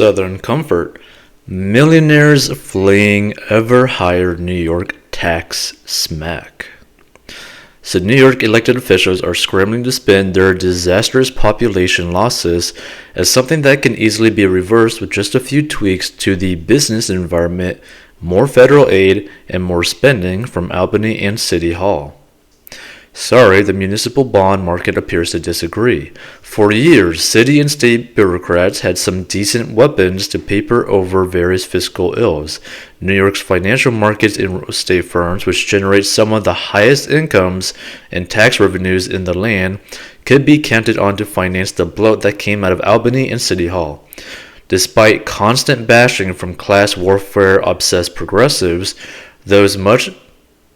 Southern comfort. Millionaires fleeing ever higher New York tax smack. So New York elected officials are scrambling to spin their disastrous population losses as something that can easily be reversed with just a few tweaks to the business environment, more federal aid, and more spending from Albany and City Hall. Sorry, the municipal bond market appears to disagree. For years, city and state bureaucrats had some decent weapons to paper over various fiscal ills. New York's financial markets and real estate firms, which generate some of the highest incomes and tax revenues in the land, could be counted on to finance the bloat that came out of Albany and City Hall. Despite constant bashing from class warfare-obsessed progressives, those much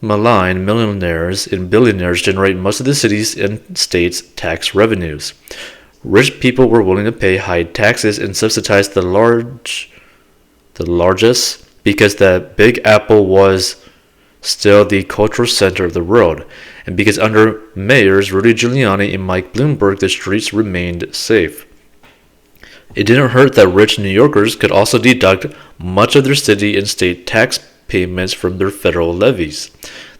maligned millionaires and billionaires generate most of the city's and state's tax revenues. Rich people were willing to pay high taxes and subsidize the largest because the Big Apple was still the cultural center of the world, and because under mayors Rudy Giuliani and Mike Bloomberg the streets remained safe. It didn't hurt that rich New Yorkers could also deduct much of their city and state tax payments from their federal levies.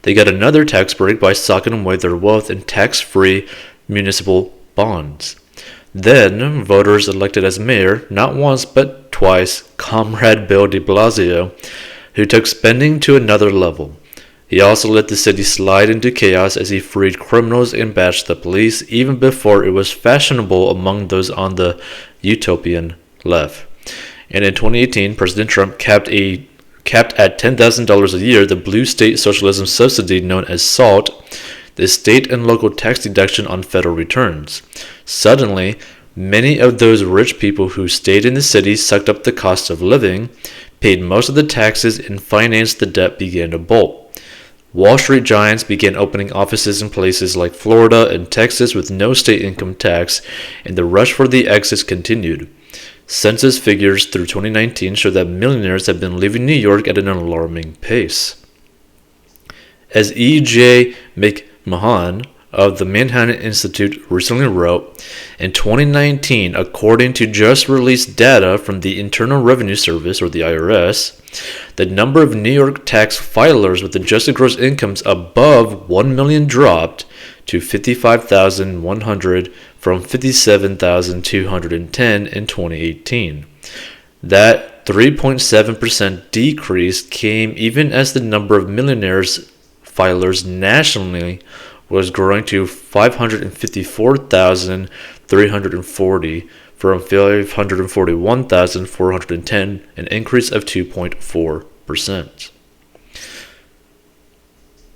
They got another tax break by socking away their wealth in tax-free municipal bonds. Then, voters elected as mayor, not once but twice, Comrade Bill de Blasio, who took spending to another level. He also let the city slide into chaos as he freed criminals and bashed the police even before it was fashionable among those on the utopian left. And in 2018, President Trump capped at $10,000 a year the blue state socialism subsidy known as SALT, the state and local tax deduction on federal returns. Suddenly, many of those rich people who stayed in the city sucked up the cost of living, paid most of the taxes, and financed the debt began to bolt. Wall Street giants began opening offices in places like Florida and Texas with no state income tax, and the rush for the exits continued. Census figures through 2019 show that millionaires have been leaving New York at an alarming pace. As E.J. McMahon of the Manhattan Institute recently wrote, in 2019, according to just released data from the Internal Revenue Service, or the IRS, the number of New York tax filers with adjusted gross incomes above $1 million dropped to 55,100 from 57,210 in 2018. That 3.7% decrease came even as the number of millionaires filers nationally was growing to 554,340 from 541,410, an increase of 2.4%.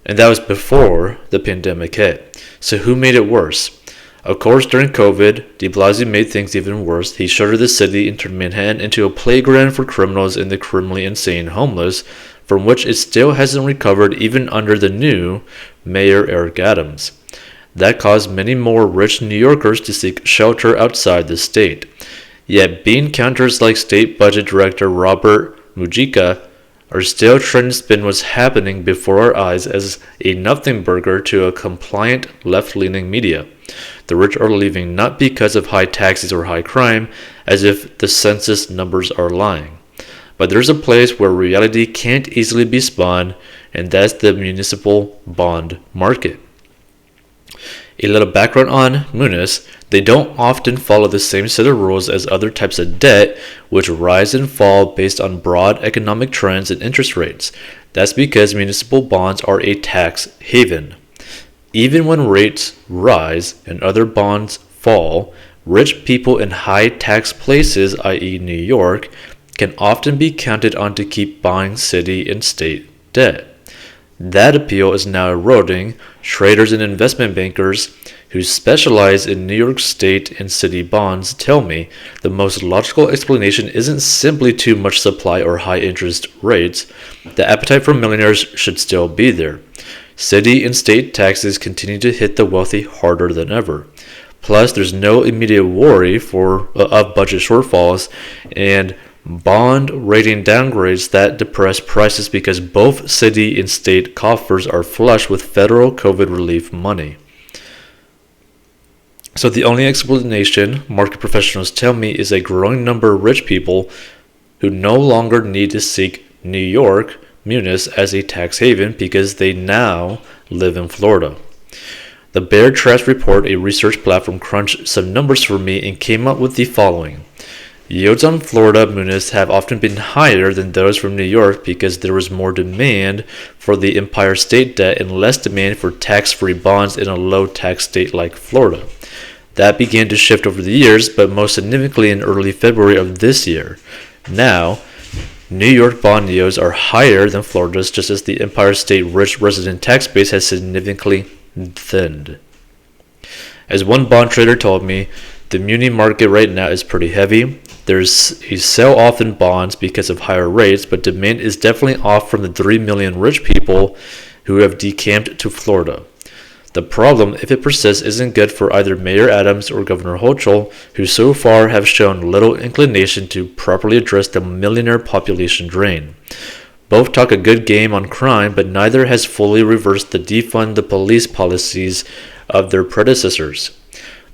And that was before the pandemic hit. So who made it worse? Of course, during COVID, de Blasio made things even worse. He shuttered the city and turned Manhattan into a playground for criminals and the criminally insane homeless, from which it still hasn't recovered even under the new Mayor Eric Adams. That caused many more rich New Yorkers to seek shelter outside the state. Yet bean counters like State Budget Director Robert Mujica are still trying to spin what's happening before our eyes as a nothing burger to a compliant left-leaning media. The rich are leaving not because of high taxes or high crime, as if the census numbers are lying. But there's a place where reality can't easily be spun, and that's the municipal bond market. A little background on munis: they don't often follow the same set of rules as other types of debt, which rise and fall based on broad economic trends and interest rates. That's because municipal bonds are a tax haven. Even when rates rise and other bonds fall, rich people in high tax places, i.e. New York, can often be counted on to keep buying city and state debt. That appeal is now eroding. Traders and investment bankers who specialize in New York State and city bonds tell me the most logical explanation isn't simply too much supply or high interest rates. The appetite for millionaires should still be there. City and state taxes continue to hit the wealthy harder than ever. Plus, there's no immediate worry of budget shortfalls and bond rating downgrades that depress prices because both city and state coffers are flush with federal COVID relief money. So the only explanation market professionals tell me is a growing number of rich people who no longer need to seek New York, Munis, as a tax haven because they now live in Florida. The Bear Trash Report, a research platform, crunched some numbers for me and came up with the following. Yields on Florida munis have often been higher than those from New York because there was more demand for the Empire State debt and less demand for tax-free bonds in a low-tax state like Florida. That began to shift over the years, but most significantly in early February of this year. Now, New York bond yields are higher than Florida's, just as the Empire State rich resident tax base has significantly thinned. As one bond trader told me, the muni market right now is pretty heavy. There's a sell-off in bonds because of higher rates, but demand is definitely off from the 3 million rich people who have decamped to Florida. The problem, if it persists, isn't good for either Mayor Adams or Governor Hochul, who so far have shown little inclination to properly address the millionaire population drain. Both talk a good game on crime, but neither has fully reversed the defund the police policies of their predecessors.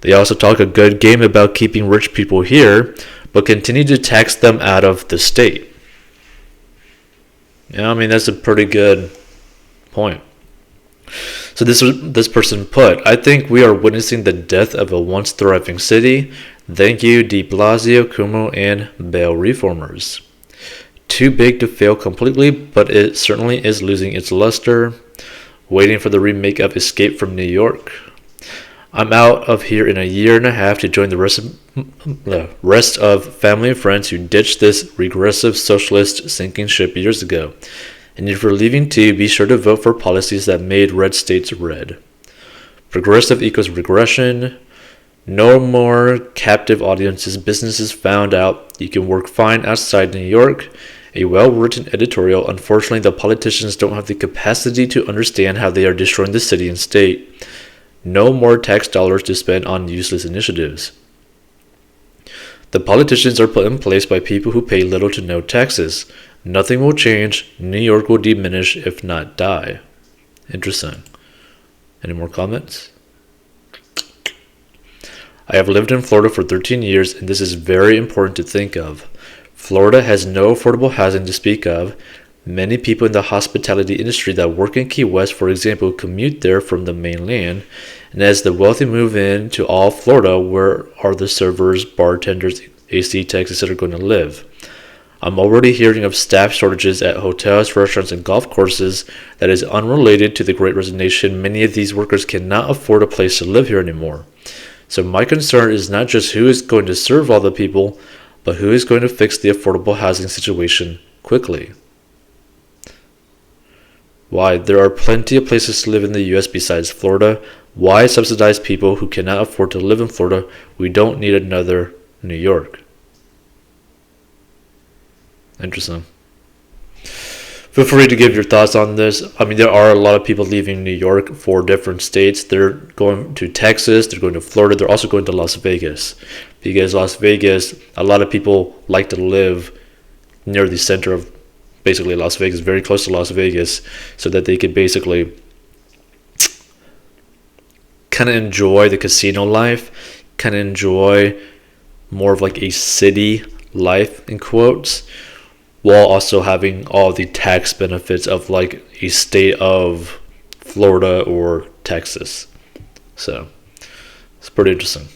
They also talk a good game about keeping rich people here, but continue to tax them out of the state. Yeah, I mean, that's a pretty good point. So this person put, I think we are witnessing the death of a once thriving city. Thank you, de Blasio, Cuomo, and bail reformers. Too big to fail completely, but it certainly is losing its luster. Waiting for the remake of Escape from New York. I'm out of here in a year and a half to join the rest of family and friends who ditched this regressive socialist sinking ship years ago. And if you're leaving too, be sure to vote for policies that made red states red. Progressive equals regression. No more captive audiences. Businesses found out you can work fine outside New York. A well-written editorial. Unfortunately, the politicians don't have the capacity to understand how they are destroying the city and state. No more tax dollars to spend on useless initiatives. The politicians are put in place by people who pay little to no taxes. Nothing will change. New York will diminish, if not die. Interesting. Any more comments? I have lived in Florida for 13 years, and this is very important to think of. Florida has no affordable housing to speak of. Many people in the hospitality industry that work in Key West, for example, commute there from the mainland. And as the wealthy move in to all Florida, where are the servers, bartenders, AC techs, etc. going to live? I'm already hearing of staff shortages at hotels, restaurants, and golf courses that is unrelated to the Great Resignation. Many of these workers cannot afford a place to live here anymore. So my concern is not just who is going to serve all the people, but who is going to fix the affordable housing situation quickly. Why? There are plenty of places to live in the U.S. besides Florida. Why subsidize people who cannot afford to live in Florida? We don't need another New York. Interesting. Feel free to give your thoughts on this. I mean, there are a lot of people leaving New York for different states. They're going to Texas, they're going to Florida, they're also going to Las Vegas. Because Las Vegas, a lot of people like to live near the center of basically Las Vegas, very close to Las Vegas, so that they could basically kind of enjoy the casino life, kind of enjoy more of like a city life, in quotes, while also having all the tax benefits of like a state of Florida or Texas. So it's pretty interesting.